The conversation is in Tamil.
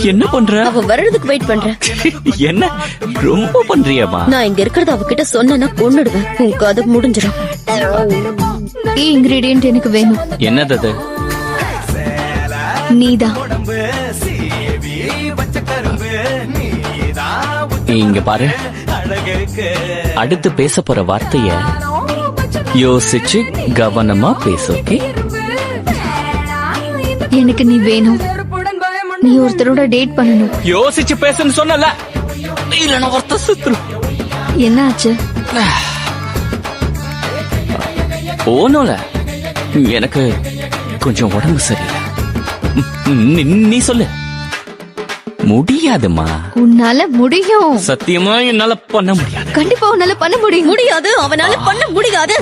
என்ன பண்ற? அவ வர்றதுக்கு வெயிட் பண்றேன். என்ன ரொம்ப பண்றியம்மா? நான் இங்க இருக்கிறத அவகிட்ட சொன்னா கொன்னுடுவேன். உன் கதை முடிஞ்சிடும். இன்கிரீடியன்ட் எனக்கு வேணும். என்னது அது? நீதான். இங்க பாரு, அடுத்து பேச போற வார்த்தைய யோசிச்சு கவனமா பேசு. ஓகே? எனக்கு நீ வேணும். நீ ஒருத்தரோட டேட் பண்ணணும். யோசிச்சு பேசுன்னு சொன்னல, இல்ல ஒருத்தர் சுத்துரும். என்ன ஆச்சு? ஓனோல எனக்கு கொஞ்சம் உடம்பு சரியில்லை. நீ சொல்லு. முடியாதுமா. உன்னால முடியும். சத்தியமா என்னால பண்ண முடியாது. கண்டிப்பா உன்னால பண்ண முடியும். முடியாது, அவனால பண்ண முடியாது.